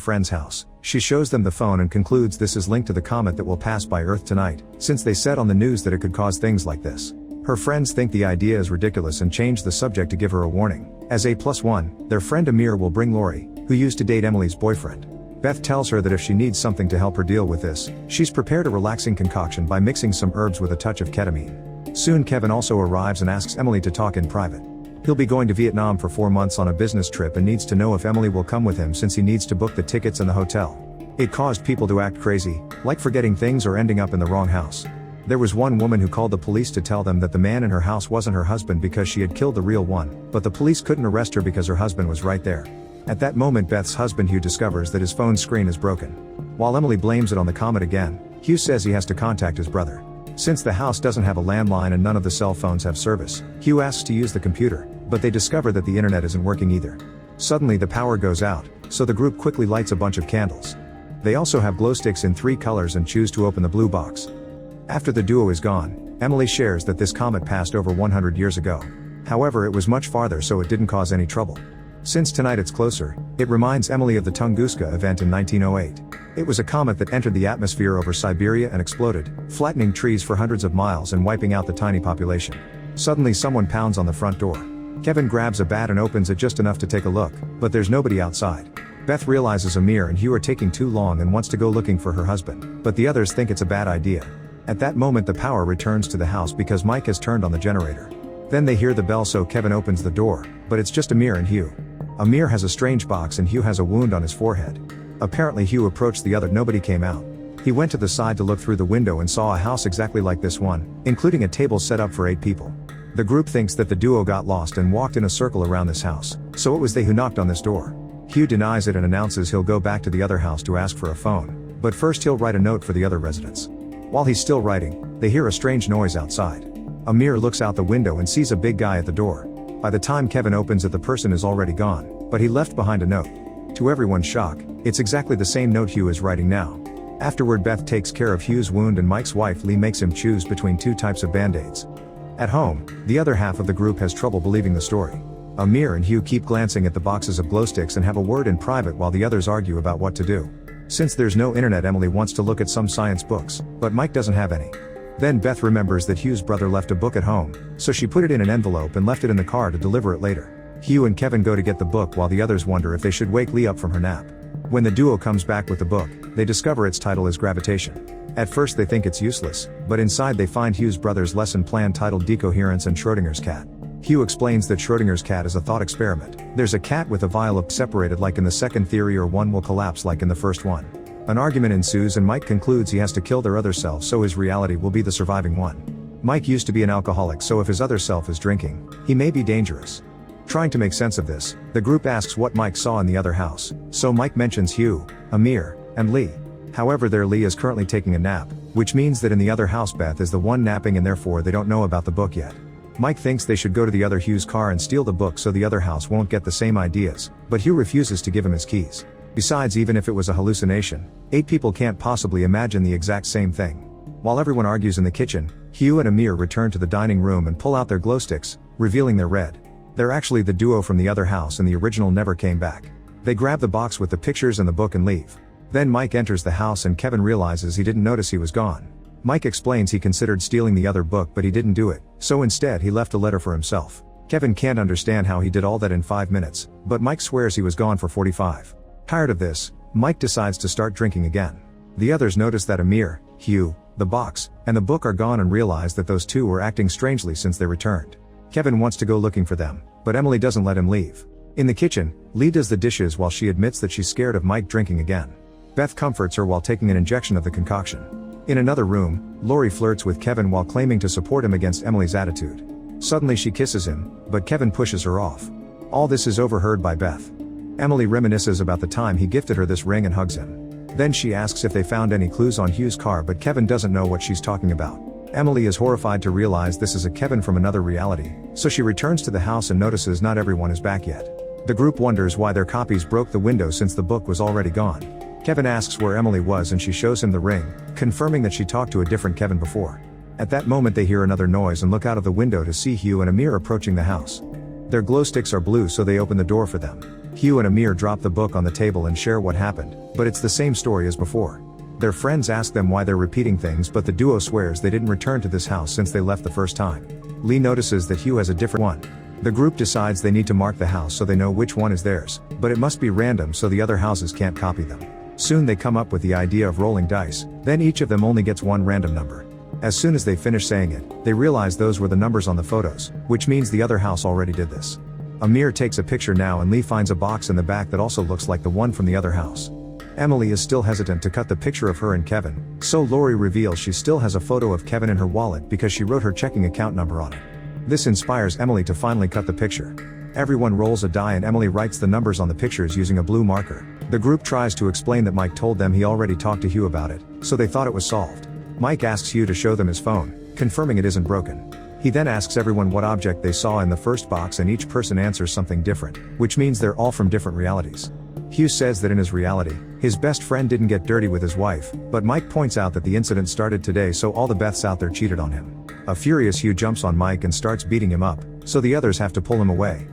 friend's house. She shows them the phone and concludes this is linked to the comet that will pass by Earth tonight, since they said on the news that it could cause things like this. Her friends think the idea is ridiculous and change the subject to give her a warning. As A+1, their friend Amir will bring Lori, who used to date Emily's boyfriend. Beth tells her that if she needs something to help her deal with this, she's prepared a relaxing concoction by mixing some herbs with a touch of ketamine. Soon Kevin also arrives and asks Emily to talk in private. He'll be going to Vietnam for 4 months on a business trip and needs to know if Emily will come with him since he needs to book the tickets and the hotel. It caused people to act crazy, like forgetting things or ending up in the wrong house. There was one woman who called the police to tell them that the man in her house wasn't her husband because she had killed the real one, but the police couldn't arrest her because her husband was right there. At that moment Beth's husband Hugh discovers that his phone screen is broken. While Emily blames it on the comet again, Hugh says he has to contact his brother. Since the house doesn't have a landline and none of the cell phones have service, Hugh asks to use the computer, but they discover that the internet isn't working either. Suddenly the power goes out, so the group quickly lights a bunch of candles. They also have glow sticks in 3 colors and choose to open the blue box. After the duo is gone, Emily shares that this comet passed over 100 years ago. However, it was much farther so it didn't cause any trouble. Since tonight it's closer, it reminds Emily of the Tunguska event in 1908. It was a comet that entered the atmosphere over Siberia and exploded, flattening trees for hundreds of miles and wiping out the tiny population. Suddenly someone pounds on the front door. Kevin grabs a bat and opens it just enough to take a look, but there's nobody outside. Beth realizes Amir and Hugh are taking too long and wants to go looking for her husband, but the others think it's a bad idea. At that moment the power returns to the house because Mike has turned on the generator. Then they hear the bell so Kevin opens the door, but it's just Amir and Hugh. Amir has a strange box and Hugh has a wound on his forehead. Apparently Hugh approached the other, nobody came out. He went to the side to look through the window and saw a house exactly like this one, including a table set up for 8 people. The group thinks that the duo got lost and walked in a circle around this house, so it was they who knocked on this door. Hugh denies it and announces he'll go back to the other house to ask for a phone, but first he'll write a note for the other residents. While he's still writing, they hear a strange noise outside. Amir looks out the window and sees a big guy at the door. By the time Kevin opens it the person is already gone, but he left behind a note. To everyone's shock, it's exactly the same note Hugh is writing now. Afterward Beth takes care of Hugh's wound and Mike's wife Lee makes him choose between 2 types of band-aids. At home, the other half of the group has trouble believing the story. Amir and Hugh keep glancing at the boxes of glow sticks and have a word in private while the others argue about what to do. Since there's no internet, Emily wants to look at some science books, but Mike doesn't have any. Then Beth remembers that Hugh's brother left a book at home, so she put it in an envelope and left it in the car to deliver it later. Hugh and Kevin go to get the book while the others wonder if they should wake Lee up from her nap. When the duo comes back with the book, they discover its title is Gravitation. At first they think it's useless, but inside they find Hugh's brother's lesson plan titled Decoherence and Schrödinger's cat. Hugh explains that Schrödinger's cat is a thought experiment. There's a cat with a vial of separated like in the second theory, or one will collapse like in the first one. An argument ensues and Mike concludes he has to kill their other self so his reality will be the surviving one. Mike used to be an alcoholic, so if his other self is drinking, he may be dangerous. Trying to make sense of this, the group asks what Mike saw in the other house, so Mike mentions Hugh, Amir, and Lee. However, their Lee is currently taking a nap, which means that in the other house Beth is the one napping and therefore they don't know about the book yet. Mike thinks they should go to the other Hugh's car and steal the book so the other house won't get the same ideas, but Hugh refuses to give him his keys. Besides, even if it was a hallucination, 8 people can't possibly imagine the exact same thing. While everyone argues in the kitchen, Hugh and Amir return to the dining room and pull out their glow sticks, revealing they're red. They're actually the duo from the other house and the original never came back. They grab the box with the pictures and the book and leave. Then Mike enters the house and Kevin realizes he didn't notice he was gone. Mike explains he considered stealing the other book but he didn't do it, so instead he left a letter for himself. Kevin can't understand how he did all that in 5 minutes, but Mike swears he was gone for 45. Tired of this, Mike decides to start drinking again. The others notice that Amir, Hugh, the box, and the book are gone and realize that those 2 were acting strangely since they returned. Kevin wants to go looking for them, but Emily doesn't let him leave. In the kitchen, Lee does the dishes while she admits that she's scared of Mike drinking again. Beth comforts her while taking an injection of the concoction. In another room, Lori flirts with Kevin while claiming to support him against Emily's attitude. Suddenly she kisses him, but Kevin pushes her off. All this is overheard by Beth. Emily reminisces about the time he gifted her this ring and hugs him. Then she asks if they found any clues on Hugh's car, but Kevin doesn't know what she's talking about. Emily is horrified to realize this is a Kevin from another reality, so she returns to the house and notices not everyone is back yet. The group wonders why their copies broke the window since the book was already gone. Kevin asks where Emily was and she shows him the ring, confirming that she talked to a different Kevin before. At that moment they hear another noise and look out of the window to see Hugh and Amir approaching the house. Their glow sticks are blue, so they open the door for them. Hugh and Amir drop the book on the table and share what happened, but it's the same story as before. Their friends ask them why they're repeating things, but the duo swears they didn't return to this house since they left the first time. Lee notices that Hugh has a different one. The group decides they need to mark the house so they know which one is theirs, but it must be random so the other houses can't copy them. Soon they come up with the idea of rolling dice, then each of them only gets one random number. As soon as they finish saying it, they realize those were the numbers on the photos, which means the other house already did this. Amir takes a picture now and Lee finds a box in the back that also looks like the one from the other house. Emily is still hesitant to cut the picture of her and Kevin, so Lori reveals she still has a photo of Kevin in her wallet because she wrote her checking account number on it. This inspires Emily to finally cut the picture. Everyone rolls a die and Emily writes the numbers on the pictures using a blue marker. The group tries to explain that Mike told them he already talked to Hugh about it, so they thought it was solved. Mike asks Hugh to show them his phone, confirming it isn't broken. He then asks everyone what object they saw in the first box and each person answers something different, which means they're all from different realities. Hugh says that in his reality, his best friend didn't get dirty with his wife, but Mike points out that the incident started today so all the Beths out there cheated on him. A furious Hugh jumps on Mike and starts beating him up, so the others have to pull him away.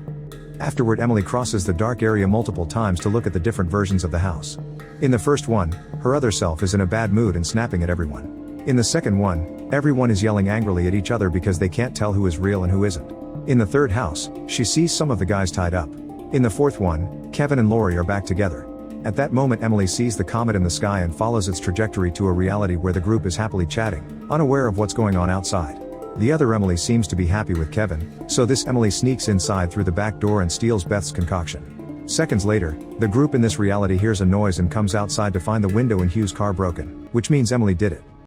Afterward, Emily crosses the dark area multiple times to look at the different versions of the house. In the first one, her other self is in a bad mood and snapping at everyone. In the second one, everyone is yelling angrily at each other because they can't tell who is real and who isn't. In the third house, she sees some of the guys tied up. In the fourth one, Kevin and Lori are back together. At that moment, Emily sees the comet in the sky and follows its trajectory to a reality where the group is happily chatting, unaware of what's going on outside. The other Emily seems to be happy with Kevin, so this Emily sneaks inside through the back door and steals Beth's concoction. Seconds later, the group in this reality hears a noise and comes outside to find the window in Hugh's car broken, which means Emily did it.